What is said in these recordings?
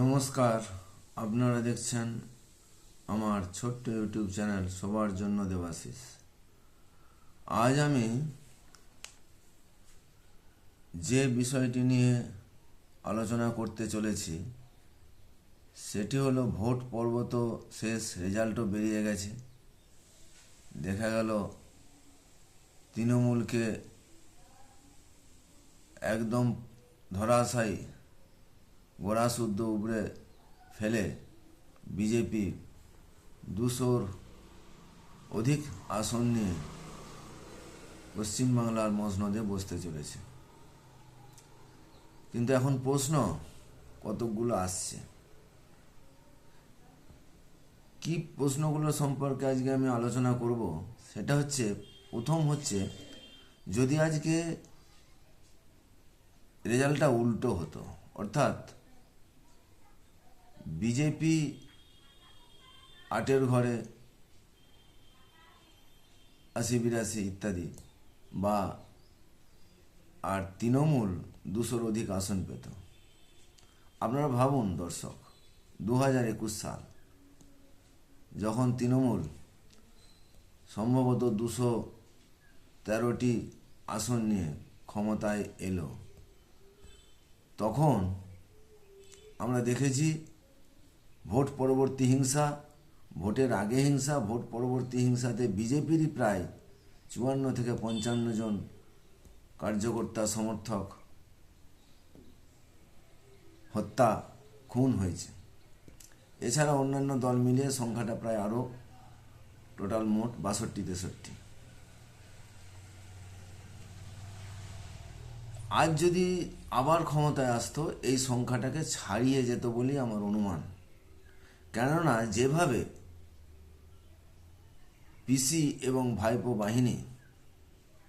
নমস্কার, আপনারা দেখছেন আমার ছোট্ট ইউটিউব চ্যানেল সবার জন্য দেবাশিস। আজ আমি যে বিষয়টি নিয়ে আলোচনা করতে চলেছি সেটি হলো ভোট পর্ব তো শেষ, রেজাল্টও বেরিয়ে গেছে। দেখা গেল তৃণমূলকে একদম ধরাশায়ী গোড়াসুদ্ধ উপড়ে ফেলে বিজেপি 200-র অধিক আসন নিয়ে পশ্চিমবাংলার মসনদে বসতে চলেছে। কিন্তু এখন প্রশ্ন কতকগুলো আসছে। কি প্রশ্নগুলো সম্পর্কে আজকে আমি আলোচনা করব সেটা হচ্ছে, প্রথম হচ্ছে, যদি আজকে রেজাল্টটা উল্টো হতো, অর্থাৎ বিজেপি 8-এর ঘরে 80-82 ইত্যাদি, বা আর তৃণমূল 200-র অধিক আসন পেত। আপনারা ভাবুন দর্শক, 2021 সাল, যখন তৃণমূল সম্ভবত 213টি আসন নিয়ে ক্ষমতায় এলো, তখন আমরা দেখেছি ভোট পরবর্তী হিংসা, ভোটের আগে হিংসা, ভোট পরবর্তী হিংসাতে বিজেপিরই প্রায় 54 থেকে 55 জন কার্যকর্তা সমর্থক হত্যা, খুন হয়েছে। এছাড়া অন্যান্য দল মিলিয়ে সংখ্যাটা প্রায় আরও টোটাল মোট 62-63। আজ যদি আবার ক্ষমতায় আসতো, এই সংখ্যাটাকে ছাড়িয়ে যেত বলেই আমার অনুমান। কেননা যেভাবে পিসি এবং ভাইপো বাহিনী,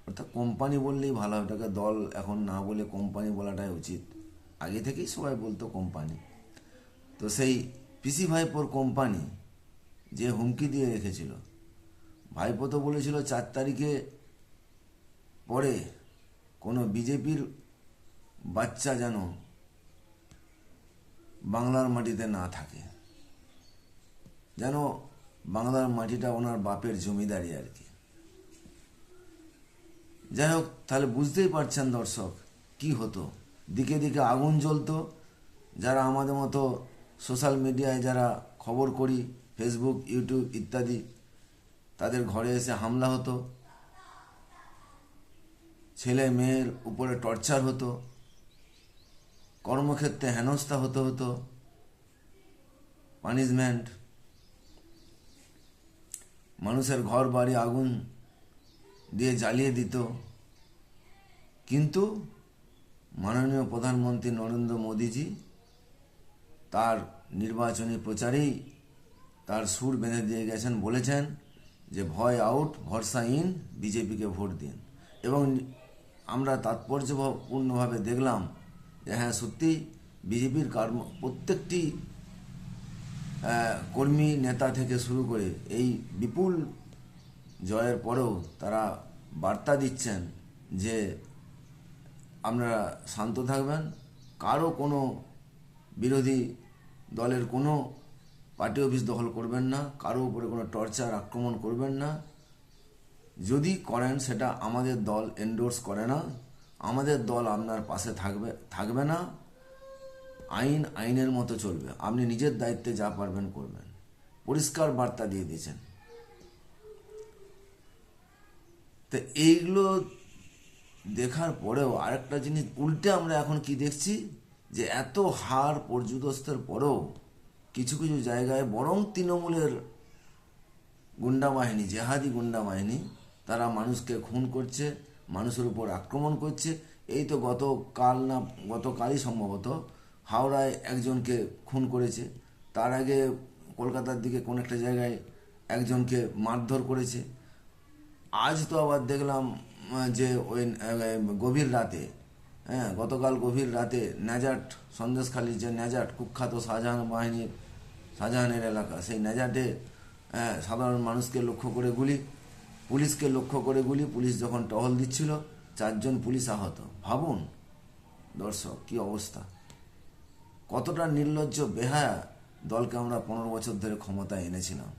অর্থাৎ কোম্পানি বললেই ভালো, ওটাকে দল এখন না বলে কোম্পানি বলাটাই উচিত, আগে থেকেই সবাই বলতো কোম্পানি, তো সেই পিসি ভাইপোর কোম্পানি যে হুমকি দিয়ে রেখেছিল, ভাইপো তো বলেছিল 4 তারিখে পরে কোনো বিজেপির বাচ্চা যেন বাংলার মাটিতে না থাকে, যেন বাংলার মাটিটা ওনার বাপের জমিদারি আর কি। যাই হোক, তাহলে বুঝতেই পারছেন দর্শক কি হতো। দিকে দিকে আগুন জ্বলতো। যারা আমাদের মতো সোশ্যাল মিডিয়ায় যারা খবর করি, ফেসবুক, ইউটিউব ইত্যাদি, তাদের ঘরে এসে হামলা হতো, ছেলে মেয়ের উপরে টর্চার হতো, কর্মক্ষেত্রে হেনস্থা হতো, পানিশমেন্ট, মানুষের ঘর বাড়ি আগুন দিয়ে জ্বালিয়ে দিত। কিন্তু মাননীয় প্রধানমন্ত্রী নরেন্দ্র মোদীজি তার নির্বাচনী প্রচারেই তার সুর বেঁধে দিয়ে গেছেন, বলেছেন যে ভয় আউট, ভরসা ইন, বিজেপিকে ভোট দিন। এবং আমরা তাৎপর্যপূর্ণভাবে দেখলাম যে হ্যাঁ, সত্যি বিজেপির প্রত্যেকটি কর্মী নেতা থেকে শুরু করে এই বিপুল জয়ের পরেও তারা বার্তা দিচ্ছেন যে আপনারা শান্ত থাকবেন, কারো কোনো বিরোধী দলের কোনো পার্টি অফিস দখল করবেন না, কারো উপরে কোনো টর্চার আক্রমণ করবেন না, যদি করেন সেটা আমাদের দল এন্ডোর্স করে না, আমাদের দল আপনার পাশে থাকবে না, আইন আইনের মতো চলবে, আপনি নিজের দায়িত্বে যা পারবেন করবেন, পরিষ্কার বার্তা দিয়ে দিয়েছেন। তো এইগুলো দেখার পরেও আরেকটা জিনিস উল্টে আমরা এখন কি দেখছি, যে এত হার পর্যুদস্তের পরেও কিছু কিছু জায়গায় বরং তৃণমূলের গুন্ডা বাহিনী, জেহাদি গুন্ডা বাহিনী, তারা মানুষকে খুন করছে, মানুষের উপর আক্রমণ করছে। এই তো গতকালই সম্ভবত হাওড়ায় একজনকে খুন করেছে, তার আগে কলকাতার দিকে কোন একটা জায়গায় একজনকে মারধর করেছে। আজ তো আবার দেখলাম যে ওই গভীর রাতে, গতকাল গভীর রাতে ন্যাজাট, সন্দেশখালীর যে ন্যাজাট, কুখ্যাত শাহজাহানের এলাকা, সেই ন্যাজাটে সাধারণ মানুষকে লক্ষ্য করে গুলি, পুলিশকে লক্ষ্য করে গুলি, পুলিশ যখন টহল দিচ্ছিল 4 জন পুলিশ আহত। ভাবুন দর্শক কি অবস্থা। কতটা নির্লজ্জ বেহায়া দলকে আমরা 15 বছর ধরে ক্ষমতায় এনেছিলাম।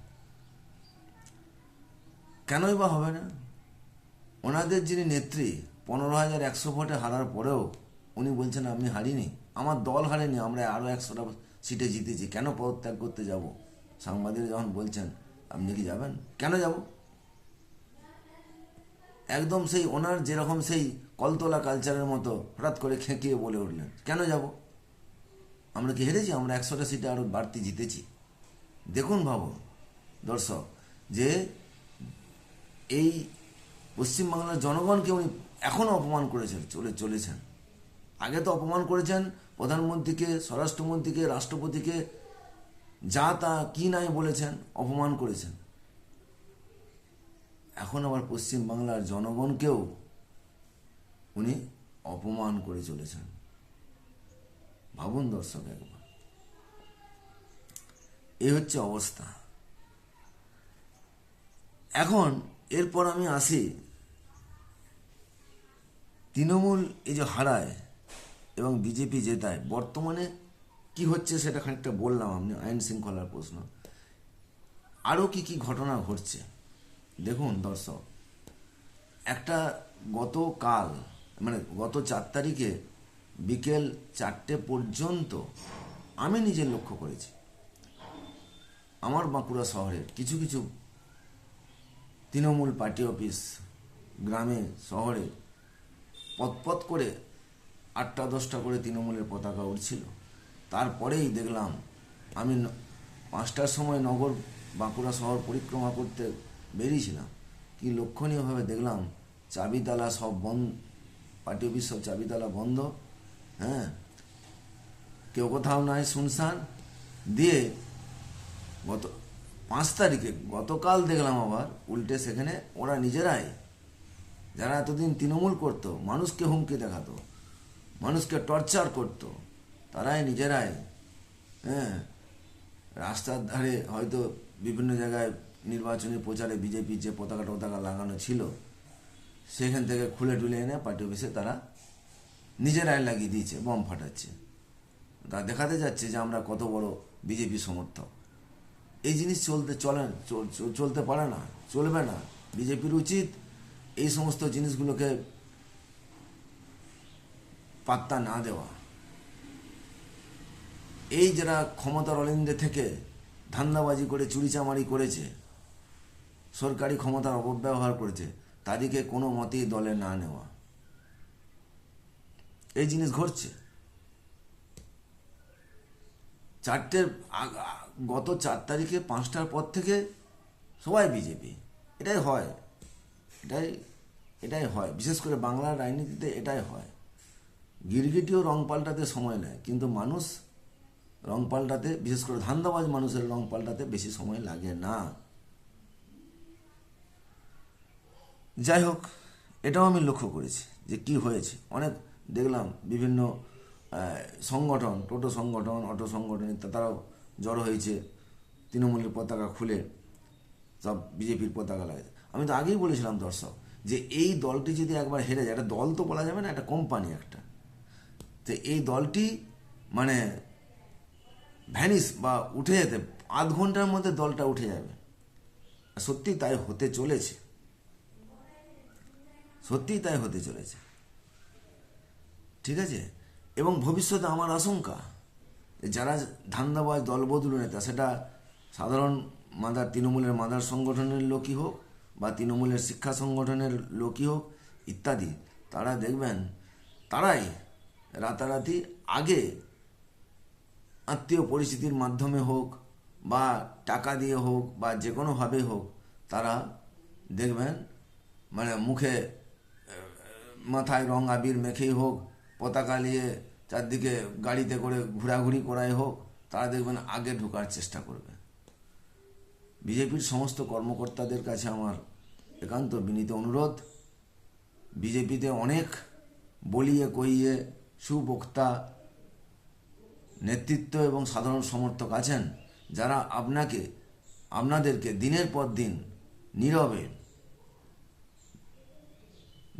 কেনই বা হবে না? ওনাদের যিনি নেত্রী 15,100 ভোটে হারার পরেও উনি বলছেন আমি হারিনি, আমার দল হারেনি, আমরা আরও 100টা সিটে জিতেছি, কেন পদত্যাগ করতে যাব? সাংবাদিক যখন বলছেন আপনি কি যাবেন? কেন যাব? একদম সেই ওনার যেরকম সেই কলতলা কালচারের মতো হঠাৎ করে খেঁকিয়ে বলে উঠলেন কেন যাব? আমরা কি হেরেছি? আমরা 100টা সিটে আরও বাড়তি জিতেছি। দেখুন ভাবুন দর্শক, যে এই পশ্চিমবাংলার জনগণকে উনি এখনও অপমান করেছেন চলেছেন। আগে তো অপমান করেছেন প্রধানমন্ত্রীকে, স্বরাষ্ট্রমন্ত্রীকে, রাষ্ট্রপতিকে, যা তা কি নাই বলেছেন, অপমান করেছেন। এখন আবার পশ্চিমবাংলার জনগণকেও উনি অপমান করে চলেছেন। ভাবুন দর্শক একবার, এই হচ্ছে অবস্থা। এখন এরপর আমি আসি, তৃণমূল এই যে হারায় এবং বিজেপি জেতায়, বর্তমানে কি হচ্ছে সেটা খানিকটা বললাম, আপনি আইন শৃঙ্খলার প্রশ্ন। আরও কি কি ঘটনা ঘটছে দেখুন দর্শক। একটা গতকাল মানে গত 4 তারিখে বিকেল 4টে পর্যন্ত আমি নিজে লক্ষ্য করেছি আমার বাঁকুড়া শহরের কিছু কিছু তৃণমূল পার্টি অফিস, গ্রামে শহরে পথ করে 8টা-10টা করে তৃণমূলের পতাকা উঠছিল। তারপরেই দেখলাম আমি 5টার সময় নগর বাঁকুড়া শহর পরিক্রমা করতে বেরিয়েছিলাম, কি লক্ষণীয়ভাবে দেখলাম চাবিতালা সব বন্ধ, পার্টি অফিস সব চাবিতালা বন্ধ, হ্যাঁ, কেউ কোথাও নাই, শুনশান। দিয়ে গত 5 তারিখে গতকাল দেখলাম আবার উল্টে সেখানে ওরা নিজেরাই, যারা এতদিন তৃণমূল করতো, মানুষকে হুমকি দেখাতো, মানুষকে টর্চার করতো, তারাই নিজেরাই, হ্যাঁ, রাস্তার ধারে হয়তো বিভিন্ন জায়গায় নির্বাচনী প্রচারে বিজেপির যে পতাকা লাগানো ছিল সেখান থেকে খুলে টুলে এনে পার্টি অফিসে তারা নিজেরাই লাগিয়ে দিয়েছে, বম ফাটাচ্ছে। তা দেখাতে যাচ্ছে যে আমরা কত বড় বিজেপি সমর্থক। এই জিনিস চলতে পারে না, চলবে না। বিজেপির উচিত এই সমস্ত জিনিসগুলোকে পাত্তা না দেওয়া। এই যারা ক্ষমতার অলিন্দে থেকে ধান্দাবাজি করে চুরিচামারি করেছে, সরকারি ক্ষমতার অপব্যবহার করেছে, তাদেরকে কোনো মতেই দলে না নেওয়া। এই জিনিস ঘটছে। গত 4 তারিখে 5টার পর থেকে সবাই বিজেপি। এটাই হয়, এটাই হয়, বিশেষ করে বাংলার রাজনীতিতে এটাই হয়। গিরগিটিও রং পাল্টাতে সময় নেয়, কিন্তু মানুষ রং পাল্টাতে, বিশেষ করে ধান্দাবাজ মানুষের রং পাল্টাতে বেশি সময় লাগে না। যাই হোক, এটাও আমি লক্ষ্য করেছি যে কি হয়েছে। অনেক দেখলাম বিভিন্ন সংগঠন, টোটো সংগঠন, অটো সংগঠন, তারাও জড়ো হয়েছে, তৃণমূলের পতাকা খুলে সব বিজেপির পতাকা লাগে। আমি তো আগেই বলেছিলাম দর্শক যে এই দলটি যদি একবার হেরে যায়, একটা দল তো বলা যাবে না, একটা কোম্পানি একটা, তো এই দলটি মানে ভ্যানিস বা উঠে যেতে 0.5 ঘন্টার মধ্যে দলটা উঠে যাবে। সত্যি তাই হতে চলেছে, সত্যিই তাই হতে চলেছে, ঠিক আছে। এবং ভবিষ্যতে আমার আশঙ্কা, যারা ধান্দাবাজ দলবদলু নেতা, সেটা সাধারণ তৃণমূলের মাদার সংগঠনের লোকই হোক বা তৃণমূলের শিক্ষা সংগঠনের লোকই হোক ইত্যাদি, তারা দেখবেন তারাই রাতারাতি আগে আত্মীয় পরিচিতির মাধ্যমে হোক বা টাকা দিয়ে হোক বা যে কোনোভাবে হোক, তারা দেখবেন মানে মুখে মাথায় রং আবির মেখেই হোক, পতাকা নিয়ে চারদিকে গাড়িতে করে ঘোরাঘুরি করাই হোক, তারা দেখবেন আগে ঢোকার চেষ্টা করবে। বিজেপির সমস্ত কর্মকর্তাদের কাছে আমার একান্ত বিনীত অনুরোধ, বিজেপিতে অনেক বলিয়ে কইয়ে সুবক্তা নেতৃত্ব এবং সাধারণ সমর্থক আছেন, যারা আপনাদেরকে দিনের পর দিন নীরবে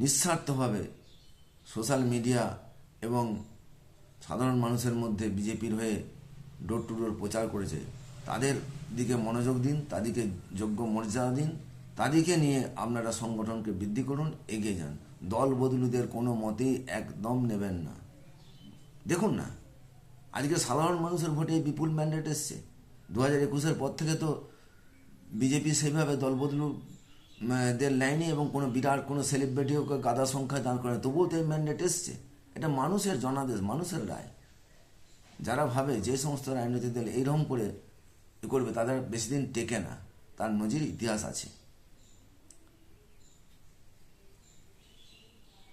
নিঃস্বার্থভাবে সোশ্যাল মিডিয়া এবং সাধারণ মানুষের মধ্যে বিজেপির হয়ে ডোর টু ডোর প্রচার করেছে, তাদের দিকে মনোযোগ দিন, তাদেরকে যোগ্য মর্যাদা দিন, তাদেরকে নিয়ে আপনারা সংগঠনকে বৃদ্ধি করুন, এগিয়ে যান। দল বদলুদের কোনো মতেই একদম নেবেন না। দেখুন না, আজকে সাধারণ মানুষের ভোটে বিপুল ম্যান্ডেট এসছে। 2021-এর পর থেকে তো বিজেপি সেইভাবে দল বদলু দের লাইনে এবং কোনো বিরাট কোনো সেলিব্রিটিও গাদা সংখ্যায় দাঁড় করে, তবুও তো এই ম্যান্ডেট এসছে। এটা মানুষের জনাদেশ, মানুষের রায়। যারা ভাবে যে সমস্ত রাজনৈতিক দল এইরকম করে করবে, তাদের বেশি দিন টেকে না, তার নজির ইতিহাস আছে।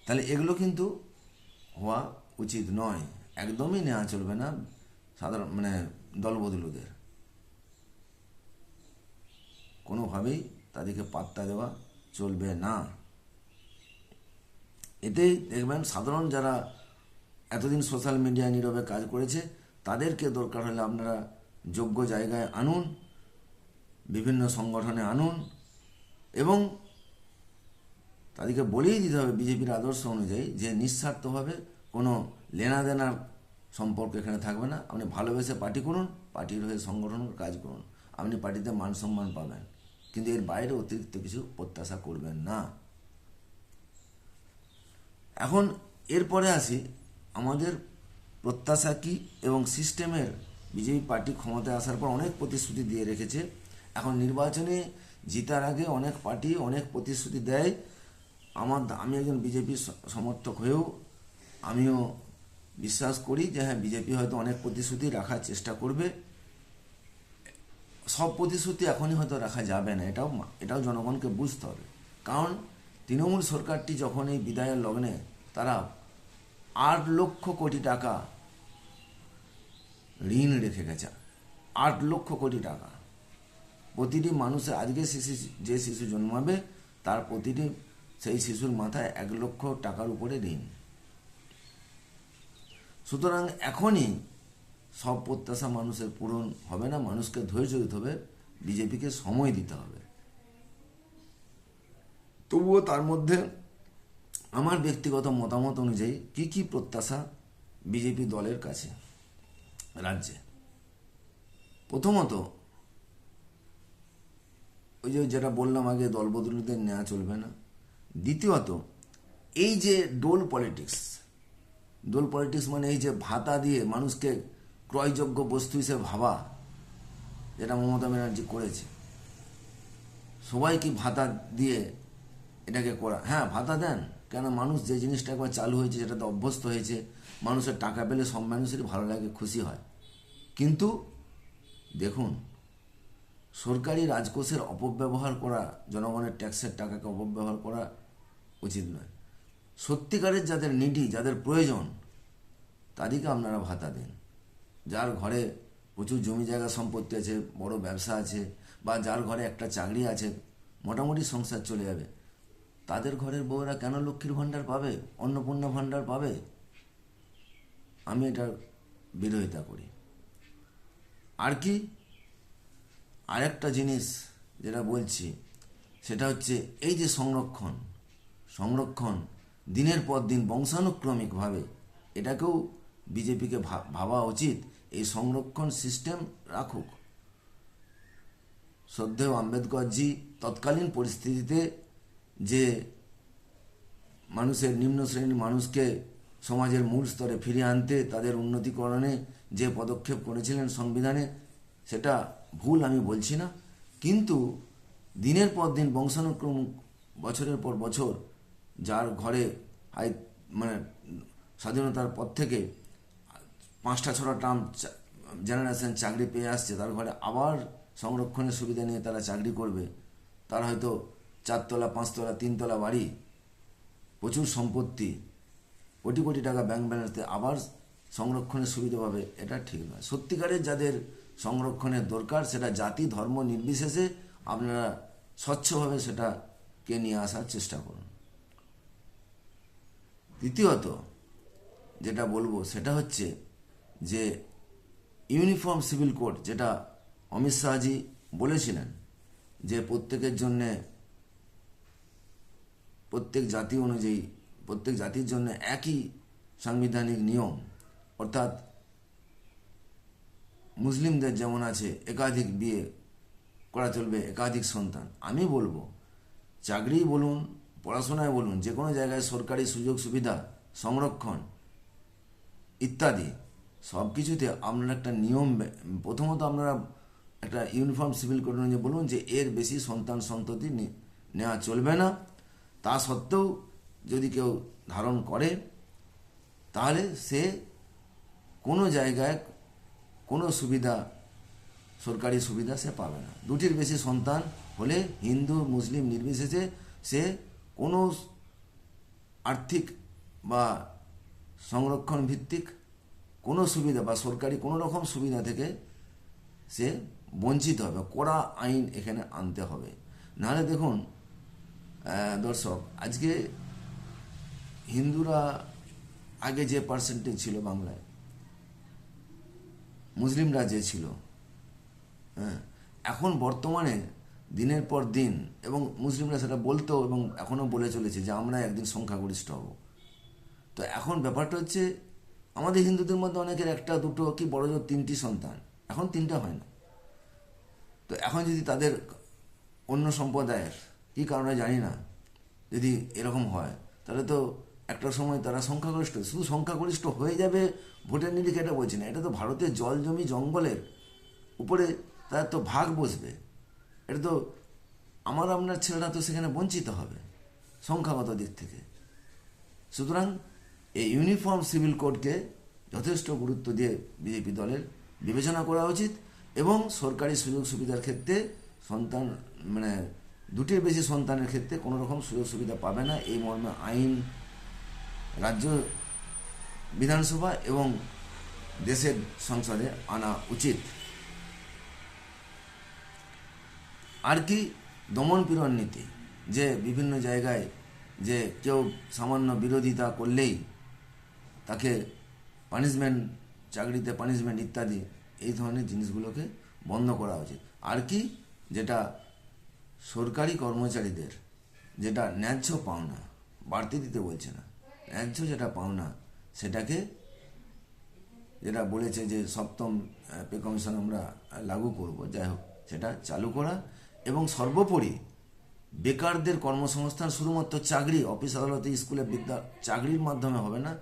তাহলে এগুলো কিন্তু হওয়া উচিত নয়, একদমই নেওয়া চলবে না সাধারণ দল বদলুদের। কোনোভাবেই তাদেরকে পাত্তা দেওয়া চলবে না। এতেই দেখবেন সাধারণ যারা এতদিন সোশ্যাল মিডিয়ায় নীরবে কাজ করেছে, তাদেরকে দরকার হলে আপনারা যোগ্য জায়গায় আনুন, বিভিন্ন সংগঠনে আনুন, এবং তাদেরকে বলেই দিতে হবে বিজেপির আদর্শ অনুযায়ী যে নিঃস্বার্থভাবে কোনো লেনা দেনার সম্পর্ক এখানে থাকবে না। আপনি ভালোবেসে পার্টি করুন, পার্টির হয়ে সংগঠনের কাজ করুন, আপনি পার্টিতে মান সম্মান পাবেন, কিন্তু এর বাইরে অতিরিক্ত কিছু প্রত্যাশা করবেন না। এখন এরপরে আসি আমাদের প্রত্যাশা কী এবং সিস্টেমের। বিজেপি পার্টি ক্ষমতায় আসার পর অনেক প্রতিশ্রুতি দিয়ে রেখেছে। এখন নির্বাচনে জিতার আগে অনেক পার্টি অনেক প্রতিশ্রুতি দেয়। আমি একজন বিজেপির সমর্থক হয়েও আমিও বিশ্বাস করি যে হ্যাঁ, বিজেপি হয়তো অনেক প্রতিশ্রুতি রাখার চেষ্টা করবে। সব প্রতিশ্রুতি এখনই হয়তো রাখা যাবে না, এটাও জনগণকে বুঝতে হবে। কারণ তৃণমূল সরকারটি যখন এই বিদায়ের লগ্নে তারা 8 লক্ষ কোটি টাকা ঋণ রেখে গেছে, 8 লক্ষ কোটি টাকা। প্রতিটি মানুষের আজকে যে শিশু জন্মাবে তার প্রতিটি সেই শিশুর মাথায় 1 লক্ষ টাকার উপরে ঋণ। সুতরাং এখনই সব প্রত্যাশা মানুষের পূরণ হবে না, মানুষকে ধৈর্য দিতে হবে, বিজেপিকে সময় দিতে হবে। তবুও তার মধ্যে আমার ব্যক্তিগত মতামত অনুযায়ী কি কি প্রত্যাশা বিজেপি দলের কাছে রাজ্যে। প্রথমত, ওই যেটা বললাম আগে, দল বদলুদের নেওয়া চলবে না। দ্বিতীয়ত, এই যে ডোল পলিটিক্স মানে এই যে ভাতা দিয়ে মানুষকে ক্রয়যোগ্য বস্তু হিসেবে ভাবা, যেটা মমতা ব্যানার্জি করেছে। সবাই কি ভাতা দিয়ে এটাকে করা? হ্যাঁ, ভাতা দেন, কেন? মানুষ যে জিনিসটা একবার চালু হয়েছে সেটাতে অভ্যস্ত হয়েছে, মানুষের টাকা পেলে সব মানুষেরই ভালো লাগে, খুশি হয়। কিন্তু দেখুন, সরকারি রাজকোষের অপব্যবহার করা, জনগণের ট্যাক্সের টাকাকে অপব্যবহার করা উচিত নয়। সত্যিকারের যাদের নিডি, যাদের প্রয়োজন, তাদেরকে আপনারা ভাতা দিন। যার ঘরে প্রচুর জমি জায়গা সম্পত্তি আছে, বড় ব্যবসা আছে, বা যার ঘরে একটা চাকরি আছে, মোটামুটি সংসার চলে যাবে, তাদের ঘরের বউরা কেন লক্ষ্মীর ভাণ্ডার পাবে, অন্নপূর্ণা ভাণ্ডার পাবে? আমি এটার বিরোধিতা করি। আর কি, আরেকটা জিনিস যেটা বলছি সেটা হচ্ছে এই যে সংরক্ষণ দিনের পর দিন বংশানুক্রমিকভাবে, এটাকেও বিজেপিকে ভাবা উচিত। এই সংরক্ষণ সিস্টেম রাখুক। শ্রদ্ধেয় আম্বেদকরজি তৎকালীন পরিস্থিতিতে যে মানুষের, নিম্ন শ্রেণীর মানুষকে সমাজের মূল স্তরে ফিরিয়ে আনতে, তাদের উন্নতিকরণে যে পদক্ষেপ করেছিলেন সংবিধানে, সেটা ভুল আমি বলছি না। কিন্তু দিনের পর দিন বংশানুক্রম, বছরের পর বছর, যার ঘরে স্বাধীনতার পর থেকে 5টা 6টা টার্ম জেনারেশন চাকরি পেয়ে আসছে, তার ঘরে আবার সংরক্ষণের সুবিধা নিয়ে তারা চাকরি করবে। তার হয়তো 4 তলা 5 তলা 3 তলা বাড়ি, প্রচুর সম্পত্তি, কোটি কোটি টাকা ব্যাংক ব্যালেন্সে, আবার সংরক্ষণের সুবিধা পাবে, এটা ঠিক নয়। সত্যিকারের যাদের সংরক্ষণের দরকার, সেটা জাতি ধর্ম নির্বিশেষে আপনারা স্বচ্ছভাবে সেটাকে নিয়ে আসার চেষ্টা করুন। দ্বিতীয়ত যেটা বলবো সেটা হচ্ছে যে ইউনিফর্ম সিভিল কোড, যেটা অমিত শাহজি বলেছিলেন যে প্রত্যেকের জন্যে, প্রত্যেক জাতি অনুযায়ী, প্রত্যেক জাতির জন্য একই সাংবিধানিক নিয়ম, অর্থাৎ মুসলিমদের যেমন আছে একাধিক বিয়ে করা চলবে, একাধিক সন্তান, আমি বলবো চাকরি বলুন, পড়াশোনায় বলুন, যে কোনো জায়গায় সরকারি সুযোগ সুবিধা, সংরক্ষণ ইত্যাদি সব কিছুতে আপনারা একটা নিয়ম, প্রথমত আপনারা একটা ইউনিফর্ম সিভিল কোড অনুযায়ী বলুন যে এর বেশি সন্তান সন্ততি নেওয়া চলবে না। তা সত্ত্বেও যদি কেউ ধারণ করে তাহলে সে কোনো জায়গায় কোনো সুবিধা, সরকারি সুবিধা সে পাবে না। দুটির বেশি সন্তান হলে হিন্দু মুসলিম নির্বিশেষে সে কোনো আর্থিক বা সংরক্ষণ ভিত্তিক কোনো সুবিধা বা সরকারি কোনো রকম সুবিধা থেকে সে বঞ্চিত হবে। কড়া আইন এখানে আনতে হবে। নাহলে দেখুন দর্শক, আজকে হিন্দুরা আগে যে পার্সেন্টেজ ছিল বাংলায়, মুসলিমরা যে ছিল, হ্যাঁ, এখন বর্তমানে দিনের পর দিন, এবং মুসলিমরা সেটা বলতো এবং এখনও বলে চলেছে যে আমরা একদিন সংখ্যাগরিষ্ঠ হব। তো এখন ব্যাপারটা হচ্ছে আমাদের হিন্দুদের মধ্যে অনেকের একটা দুটো কি বড় জোর তিনটি সন্তান, এখন তিনটা হয় না। তো এখন যদি তাদের অন্য সম্প্রদায়ের কী কারণে জানি না, যদি এরকম হয় তাহলে তো একটা সময় তারা সংখ্যাগরিষ্ঠ, শুধু সংখ্যাগরিষ্ঠ হয়ে যাবে ভোটের নিরিখে এটা বলছি না, এটা তো ভারতের জল জমি জঙ্গলের উপরে তার তো ভাগ বসবে। এটা তো আমার আপনার ছেলেরা তো সেখানে বঞ্চিত হবে সংখ্যাগত দিক থেকে। সুতরাং এই ইউনিফর্ম সিভিল কোডকে যথেষ্ট গুরুত্ব দিয়ে বিজেপি দলের বিবেচনা করা উচিত, এবং সরকারি সুযোগ সুবিধার ক্ষেত্রে সন্তান মানে দুটির বেশি সন্তানের ক্ষেত্রে কোনো রকম সুযোগ সুবিধা পাবে না, এই মর্মে আইন রাজ্য বিধানসভা এবং দেশের সংসদে আনা উচিত। আর কি দমন পীড়ন নীতি, যে বিভিন্ন জায়গায় যে কেউ সামান্য বিরোধিতা করলেই তাকে পানিশমেন্ট, চাকরিতে পানিশমেন্ট ইত্যাদি, এই ধরনের জিনিসগুলোকে বন্ধ করা উচিত। আর কি যেটা সরকারি কর্মচারীদের যেটা ন্যায্য পাওনা, বাড়তি দিতে বলছে না, ন্যায্য যেটা পাওনা সেটাকে, যেটা বলেছে যে সপ্তম পে কমিশন আমরা লাগু করব, যাই হোক সেটা চালু করা, এবং সর্বোপরি বেকারদের কর্মসংস্থান শুধুমাত্র চাকরি, অফিস আদালতে স্কুলে চাকরির মাধ্যমে হবে না,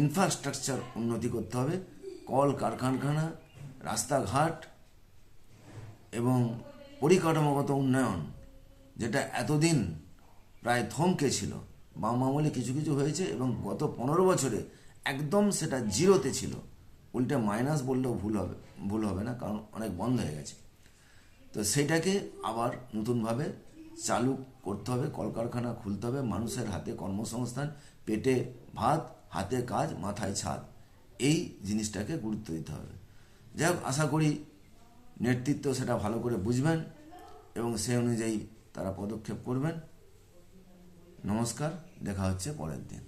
ইনফ্রাস্ট্রাকচার উন্নতি করতে হবে, কল কারখানা, রাস্তাঘাট এবং পরিকাঠামোগত উন্নয়ন, যেটা এতদিন প্রায় থমকে ছিল। বাম আমলে কিছু কিছু হয়েছে এবং গত 15 বছরে একদম সেটা জিরোতে ছিল, উল্টে মাইনাস বললেও ভুল হবে না, কারণ অনেক বন্ধ হয়ে গেছে। তো সেটাকে আবার নতুনভাবে চালু করতে হবে, কলকারখানা খুলতে হবে, মানুষের হাতে কর্মসংস্থান, পেটে ভাত, হাতে কাজ, মাথায় ছাদ, এই জিনিসটাকে গুরুত্ব দিতে হবে। যাই হোক, আশা করি নেতৃত্ব সেটা ভালো করে বুঝবেন এবং সেই অনুযায়ী তারা পদক্ষেপ করবেন। নমস্কার, দেখা হচ্ছে পরের দিন।